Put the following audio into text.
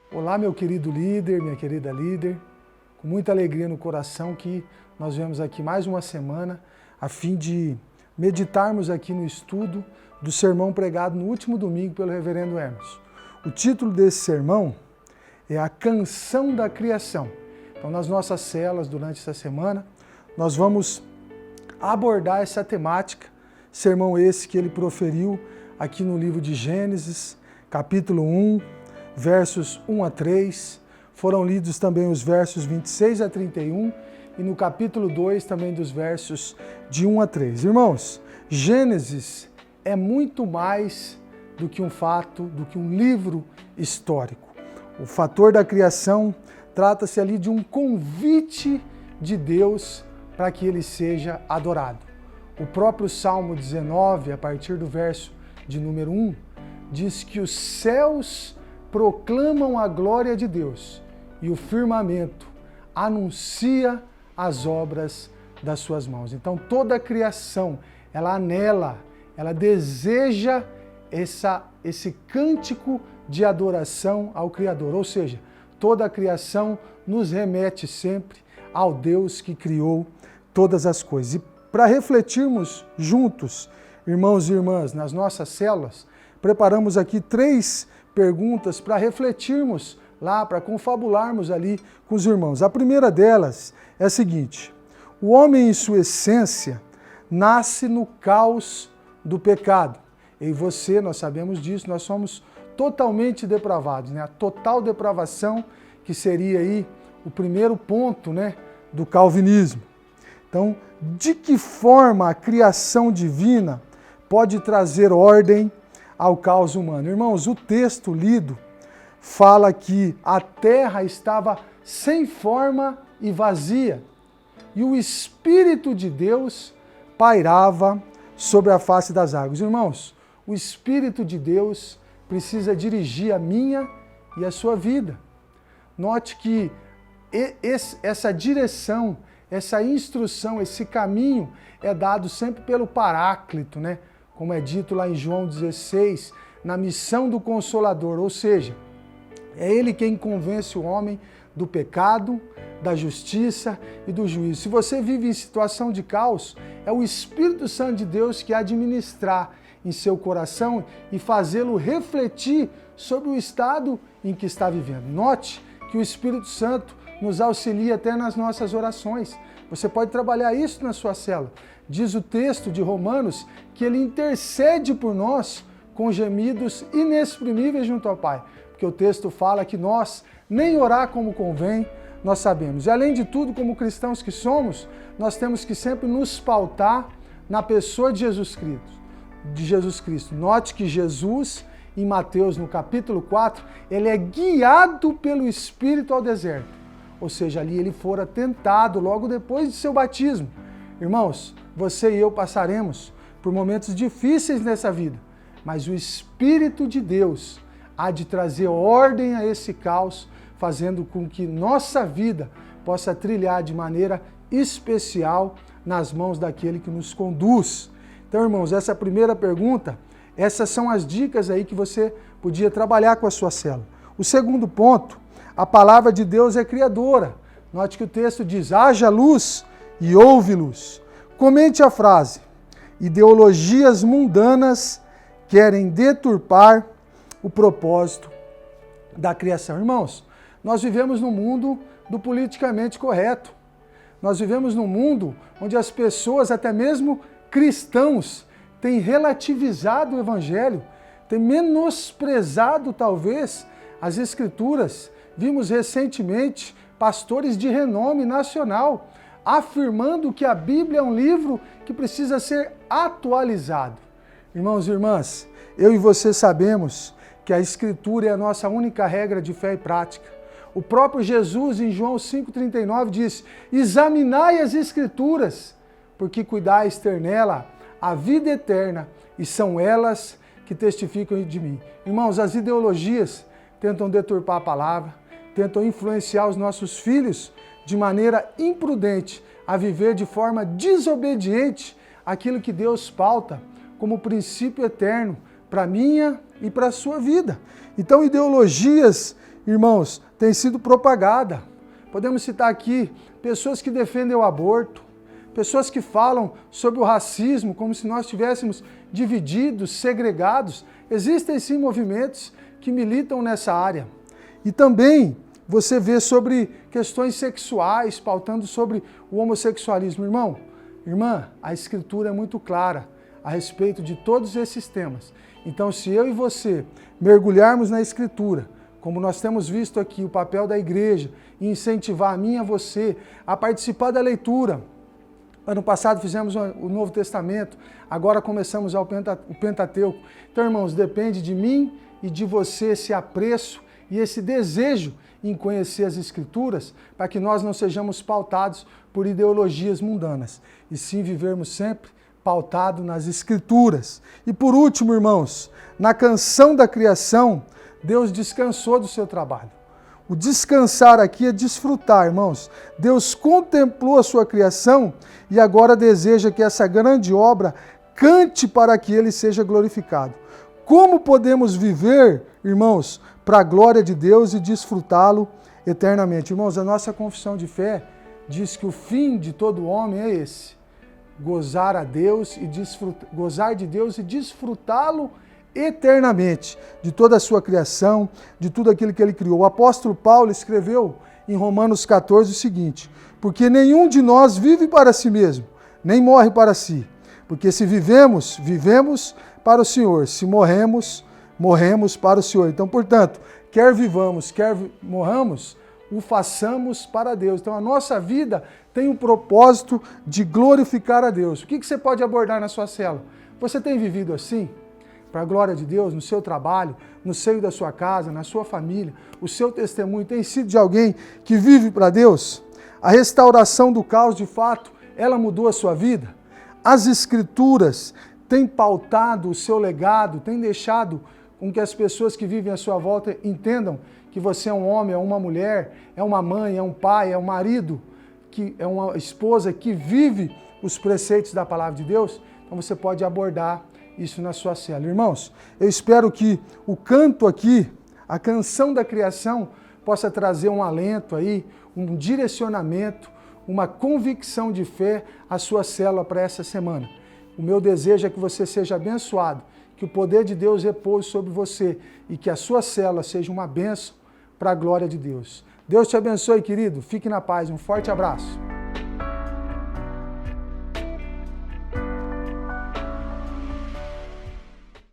Olá, meu querido líder, minha querida líder. Com muita alegria no coração que nós vemos aqui mais uma semana a fim de meditarmos aqui no estudo do sermão pregado no último domingo pelo reverendo Hermes. O título desse sermão é A Canção da Criação. Então, nas nossas celas, durante essa semana, nós vamos abordar essa temática, sermão esse que ele proferiu aqui no livro de Gênesis, capítulo 1, versos 1 a 3, foram lidos também os versos 26 a 31 e no capítulo 2 também dos versos de 1 a 3. Irmãos, Gênesis é muito mais do que um fato, do que um livro histórico. O fator da criação trata-se ali de um convite de Deus para que ele seja adorado. O próprio Salmo 19, a partir do verso de número 1, diz que os céus proclamam a glória de Deus e o firmamento anuncia as obras das suas mãos. Então toda a criação, ela anela, ela deseja esse cântico de adoração ao Criador, ou seja, toda a criação nos remete sempre ao Deus que criou todas as coisas. E para refletirmos juntos, irmãos e irmãs, nas nossas células, preparamos aqui 3 perguntas para refletirmos lá, para confabularmos ali com os irmãos. A primeira delas é a seguinte: o homem em sua essência nasce no caos do pecado. Eu e você, nós sabemos disso, nós somos totalmente depravados, né? A total depravação, que seria aí o primeiro ponto, né, do calvinismo. Então, de que forma a criação divina pode trazer ordem ao caos humano? Irmãos, o texto lido fala que a terra estava sem forma e vazia, e o Espírito de Deus pairava sobre a face das águas. Irmãos, o Espírito de Deus precisa dirigir a minha e a sua vida. Note que essa direção, essa instrução, esse caminho é dado sempre pelo Paráclito, né? Como é dito lá em João 16, na missão do Consolador, ou seja, é ele quem convence o homem do pecado, da justiça e do juízo. Se você vive em situação de caos, é o Espírito Santo de Deus que há de ministrar em seu coração e fazê-lo refletir sobre o estado em que está vivendo. Note que o Espírito Santo nos auxilia até nas nossas orações. Você pode trabalhar isso na sua célula. Diz o texto de Romanos que ele intercede por nós com gemidos inexprimíveis junto ao Pai. Porque o texto fala que nós nem orar como convém, nós sabemos. E além de tudo, como cristãos que somos, nós temos que sempre nos pautar na pessoa de Jesus Cristo. Note que Jesus, em Mateus, no capítulo 4, ele é guiado pelo Espírito ao deserto. Ou seja, ali ele fora tentado logo depois de seu batismo. Irmãos, você e eu passaremos por momentos difíceis nessa vida, mas o Espírito de Deus há de trazer ordem a esse caos, fazendo com que nossa vida possa trilhar de maneira especial nas mãos daquele que nos conduz. Então, irmãos, essa é a primeira pergunta, essas são as dicas aí que você podia trabalhar com a sua célula. O segundo ponto, a palavra de Deus é criadora. Note que o texto diz, haja luz e houve luz. Comente a frase, ideologias mundanas querem deturpar o propósito da criação. Irmãos, nós vivemos num mundo do politicamente correto. Nós vivemos num mundo onde as pessoas, até mesmo cristãos, têm relativizado o evangelho, têm menosprezado talvez as escrituras. Vimos recentemente pastores de renome nacional afirmando que a Bíblia é um livro que precisa ser atualizado. Irmãos e irmãs, eu e você sabemos que a Escritura é a nossa única regra de fé e prática. O próprio Jesus, em João 5,39, diz, examinai as Escrituras, porque cuidais ter nela a vida eterna, e são elas que testificam de mim. Irmãos, as ideologias tentam deturpar a palavra, tentam influenciar os nossos filhos de maneira imprudente a viver de forma desobediente aquilo que Deus pauta como princípio eterno para a minha e para a sua vida. Então, ideologias irmãos, tem sido propagada. Podemos citar aqui pessoas que defendem o aborto, pessoas que falam sobre o racismo como se nós estivéssemos divididos, segregados. Existem sim movimentos que militam nessa área. E também você vê sobre questões sexuais, pautando sobre o homossexualismo. Irmão, irmã, a Escritura é muito clara a respeito de todos esses temas. Então, se eu e você mergulharmos na Escritura, como nós temos visto aqui o papel da igreja, e incentivar a mim e a você a participar da leitura. Ano passado fizemos o Novo Testamento, agora começamos o Pentateuco. Então, irmãos, depende de mim e de você esse apreço e esse desejo em conhecer as Escrituras, para que nós não sejamos pautados por ideologias mundanas, e sim vivermos sempre pautado nas Escrituras. E por último, irmãos, na canção da criação, Deus descansou do seu trabalho. O descansar aqui é desfrutar, irmãos. Deus contemplou a sua criação e agora deseja que essa grande obra cante para que ele seja glorificado. Como podemos viver, irmãos, para a glória de Deus e desfrutá-lo eternamente? Irmãos, a nossa confissão de fé diz que o fim de todo homem é esse: gozar a Deus e gozar de Deus e desfrutá-lo eternamente, de toda a sua criação, de tudo aquilo que ele criou. O apóstolo Paulo escreveu em Romanos 14 o seguinte: porque nenhum de nós vive para si mesmo, nem morre para si. Porque se vivemos, vivemos para o Senhor. Se morremos, morremos para o Senhor. Então, portanto, quer vivamos, quer morramos, o façamos para Deus. Então, a nossa vida tem um propósito de glorificar a Deus. O que você pode abordar na sua célula? Você tem vivido assim? Para a glória de Deus, no seu trabalho, no seio da sua casa, na sua família, o seu testemunho tem sido de alguém que vive para Deus? A restauração do caos, de fato, ela mudou a sua vida? As Escrituras têm pautado o seu legado, têm deixado com que as pessoas que vivem à sua volta entendam que você é um homem, é uma mulher, é uma mãe, é um pai, é um marido, que é uma esposa que vive os preceitos da palavra de Deus? Então você pode abordar isso na sua célula. Irmãos, eu espero que o canto aqui, a canção da criação, possa trazer um alento aí, um direcionamento, uma convicção de fé à sua célula para essa semana. O meu desejo é que você seja abençoado, que o poder de Deus repouse sobre você e que a sua célula seja uma bênção para a glória de Deus. Deus te abençoe, querido. Fique na paz. Um forte abraço.